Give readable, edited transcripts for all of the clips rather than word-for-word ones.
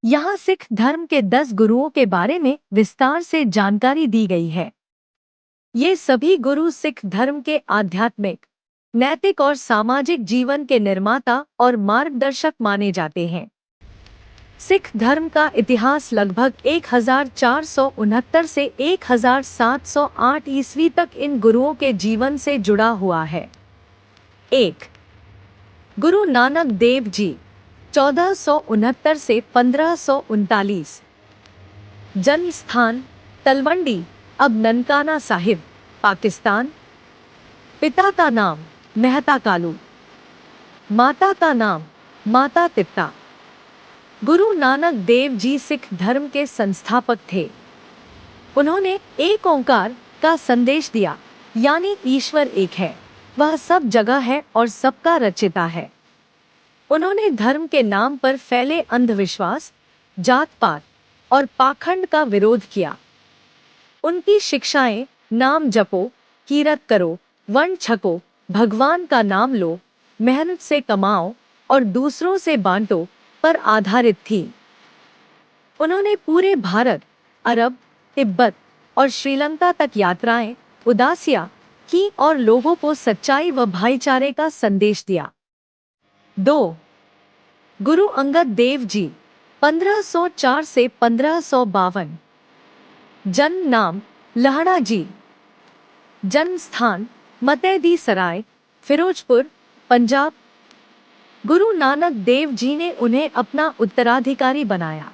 यहाँ सिख धर्म के 10 गुरुओं के बारे में विस्तार से जानकारी दी गई है। ये सभी गुरु सिख धर्म के आध्यात्मिक, नैतिक और सामाजिक जीवन के निर्माता और मार्गदर्शक माने जाते हैं। सिख धर्म का इतिहास लगभग 1469 से 1708 ईस्वी तक इन गुरुओं के जीवन से जुड़ा हुआ है। 1. गुरु नानक देव जी 1469 से 1539। जन्म स्थान तलवंडी, अब ननकाना साहिब, पाकिस्तान। पिता का नाम मेहता कालू, माता का नाम माता तिप्ता। गुरु नानक देव जी सिख धर्म के संस्थापक थे। उन्होंने एक ओंकार का संदेश दिया, यानी ईश्वर एक है, वह सब जगह है और सबका रचिता है। उन्होंने धर्म के नाम पर फैले अंधविश्वास, जात पात और पाखंड का विरोध किया। उनकी शिक्षाएं नाम जपो, कीरत करो, वर्ण छको, भगवान का नाम लो, मेहनत से कमाओ और दूसरों से बांटो पर आधारित थी। उन्होंने पूरे भारत, अरब, तिब्बत और श्रीलंका तक यात्राएं, उदासियां की और लोगों को सच्चाई व भाईचारे का संदेश दिया। 2. गुरु अंगद देव जी 1504 से 1552। जन्म नाम लहड़ा जी। जन्म स्थान मतैदी सराय, फिरोजपुर, पंजाब। गुरु नानक देव जी ने उन्हें अपना उत्तराधिकारी बनाया।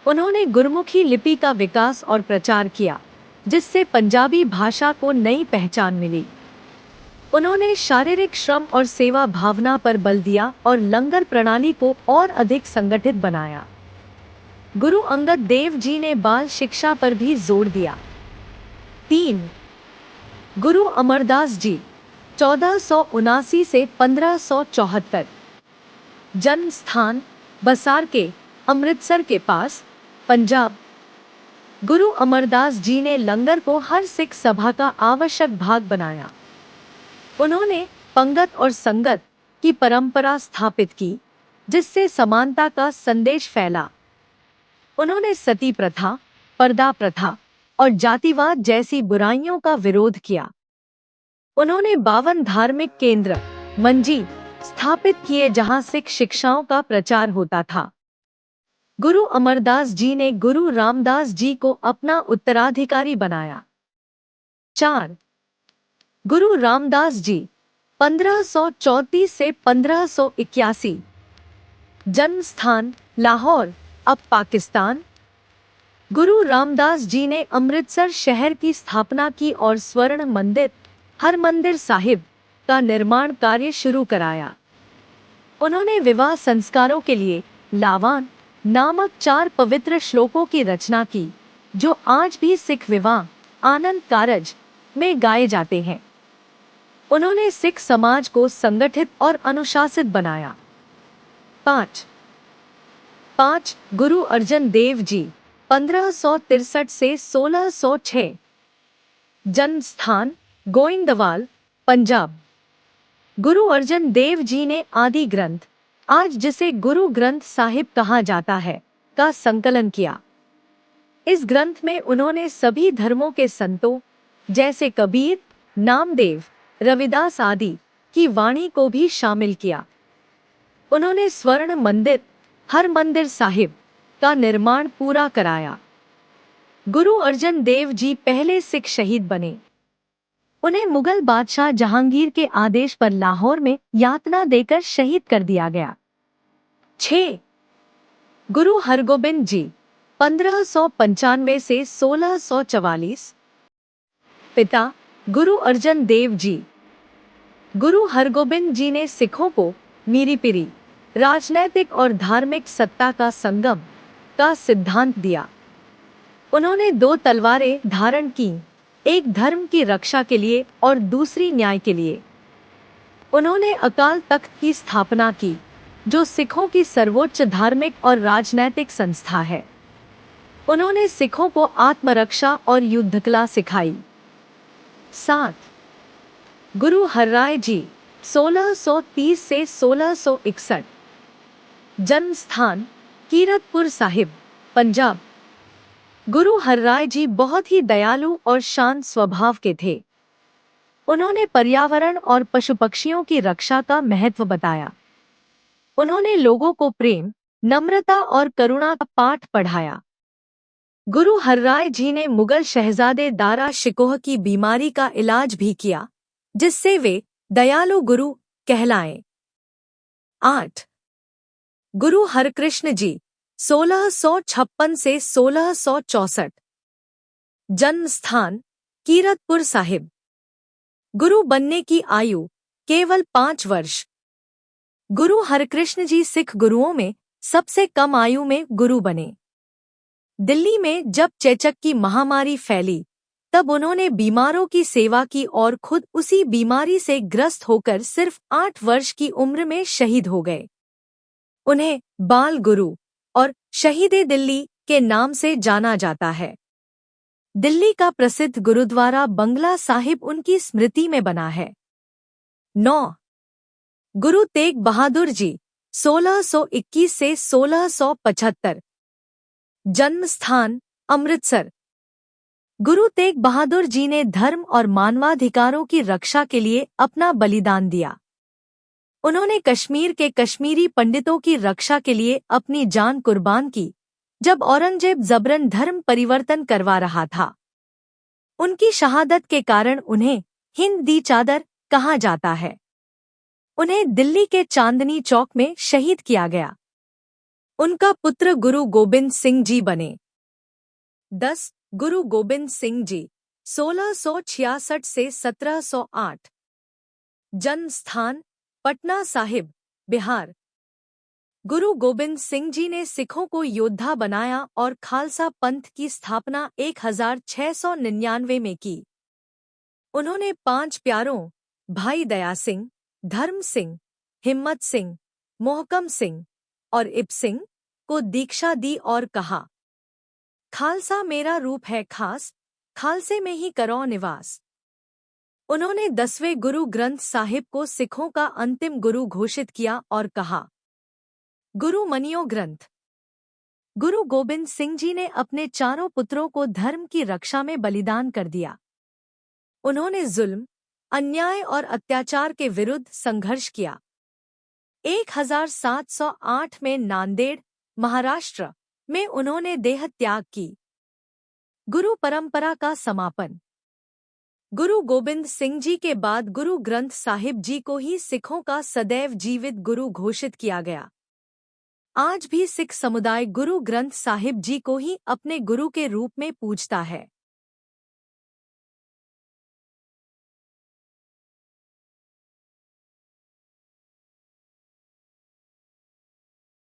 उन्होंने गुरमुखी लिपि का विकास और प्रचार किया, जिससे पंजाबी भाषा को नई पहचान मिली। उन्होंने शारीरिक श्रम और सेवा भावना पर बल दिया और लंगर प्रणाली को और अधिक संगठित बनाया। गुरु अंगद देव जी ने बाल शिक्षा पर भी जोर दिया। 3. गुरु अमरदास जी 1479 से 1574। जन्म स्थान बसार के, अमृतसर के पास, पंजाब। गुरु अमरदास जी ने लंगर को हर सिख सभा का आवश्यक भाग बनाया। उन्होंने पंगत और संगत की परंपरा स्थापित की, जिससे समानता का संदेश फैला। उन्होंने सती प्रथा, पर्दा प्रथा और जातिवाद जैसी बुराइयों का विरोध किया। उन्होंने 52 धार्मिक केंद्र, मंजी, स्थापित किए जहां सिख शिक्षाओं का प्रचार होता था। गुरु अमरदास जी ने गुरु रामदास जी को अपना उत्तराधिकारी बनाया। 4. गुरु रामदास जी 1534 से 1581। जन्म स्थान लाहौर, अब पाकिस्तान। गुरु रामदास जी ने अमृतसर शहर की स्थापना की और स्वर्ण मंदिर, हरमंदिर साहिब का निर्माण कार्य शुरू कराया। उन्होंने विवाह संस्कारों के लिए लावान नामक 4 पवित्र श्लोकों की रचना की, जो आज भी सिख विवाह आनंद कारज में गाए जाते हैं। उन्होंने सिख समाज को संगठित और अनुशासित बनाया। 5. गुरु अर्जन देव जी 1563 से 1606। जन्म स्थान गोइंदवाल, पंजाब। गुरु अर्जन देव जी ने आदि ग्रंथ, आज जिसे गुरु ग्रंथ साहिब कहा जाता है, का संकलन किया। इस ग्रंथ में उन्होंने सभी धर्मों के संतों जैसे कबीर, नामदेव, रविदास आदि की वाणी को भी शामिल किया। उन्होंने स्वर्ण मंदिर, हरमंदिर साहिब का निर्माण पूरा कराया। गुरु अर्जन देव जी पहले सिख शहीद बने। उन्हें मुगल बादशाह जहांगीर के आदेश पर लाहौर में यातना देकर शहीद कर दिया गया। 6. गुरु हरगोबिंद जी 1595 से 1644। पिता गुरु अर्जन देव जी। गुरु हरगोबिंद जी ने सिखों को मीरी पीरी, राजनैतिक और धार्मिक सत्ता का संगम का सिद्धांत दिया। उन्होंने 2 तलवारें धारण की, एक धर्म की रक्षा के लिए और दूसरी न्याय के लिए। उन्होंने अकाल तख्त की स्थापना की, जो सिखों की सर्वोच्च धार्मिक और राजनैतिक संस्था है। उन्होंने सिखों को आत्मरक्षा और युद्धकला सिखाई। 7. गुरु हरराय जी 1630 से 1661। जन्म स्थान कीरतपुर साहिब, पंजाब। गुरु हरराय जी बहुत ही दयालु और शांत स्वभाव के थे। उन्होंने पर्यावरण और पशु पक्षियों की रक्षा का महत्व बताया। उन्होंने लोगों को प्रेम, नम्रता और करुणा का पाठ पढ़ाया। गुरु हरराय जी ने मुगल शहजादे दारा शिकोह की बीमारी का इलाज भी किया, जिससे वे दयालु गुरु कहलाए। 8. गुरु हरकृष्ण जी, 1656 से 1664। जन्म स्थान कीरतपुर साहिब। गुरु बनने की आयु केवल 5 वर्ष। गुरु हरकृष्ण जी सिख गुरुओं में सबसे कम आयु में गुरु बने। दिल्ली में जब चेचक की महामारी फैली, तब उन्होंने बीमारों की सेवा की और खुद उसी बीमारी से ग्रस्त होकर सिर्फ 8 वर्ष की उम्र में शहीद हो गए। उन्हें बाल गुरु और शहीदे दिल्ली के नाम से जाना जाता है। दिल्ली का प्रसिद्ध गुरुद्वारा बंगला साहिब उनकी स्मृति में बना है। 9. गुरु तेग बहादुर जी, 1621 से 1675। जन्म स्थान अमृतसर। गुरु तेग बहादुर जी ने धर्म और मानवाधिकारों की रक्षा के लिए अपना बलिदान दिया। उन्होंने कश्मीर के कश्मीरी पंडितों की रक्षा के लिए अपनी जान कुर्बान की, जब औरंगजेब जबरन धर्म परिवर्तन करवा रहा था। उनकी शहादत के कारण उन्हें हिंद दी चादर कहा जाता है। उन्हें दिल्ली के चांदनी चौक में शहीद किया गया। उनका पुत्र गुरु गोबिंद सिंह जी बने। 10. गुरु गोबिंद सिंह जी, 1666 से 1708। जन्म स्थान पटना साहिब, बिहार। गुरु गोबिंद सिंह जी ने सिखों को योद्धा बनाया और खालसा पंथ की स्थापना 1699 में की। उन्होंने 5 प्यारों भाई दया सिंह, धर्म सिंह, हिम्मत सिंह, मोहकम सिंह और इब सिंह को दीक्षा दी और कहा, खालसा मेरा रूप है खास, खालसे में ही करो निवास। उन्होंने 10वें गुरु ग्रंथ साहिब को सिखों का अंतिम गुरु घोषित किया और कहा, गुरु मनियो ग्रंथ। गुरु गोबिंद सिंह जी ने अपने चारों पुत्रों को धर्म की रक्षा में बलिदान कर दिया। उन्होंने जुल्म, अन्याय और अत्याचार के विरुद्ध संघर्ष किया। 1708 में नांदेड़, महाराष्ट्र में उन्होंने देह त्याग की। गुरु परंपरा का समापन। गुरु गोबिंद सिंह जी के बाद गुरु ग्रंथ साहिब जी को ही सिखों का सदैव जीवित गुरु घोषित किया गया। आज भी सिख समुदाय गुरु ग्रंथ साहिब जी को ही अपने गुरु के रूप में पूजता है।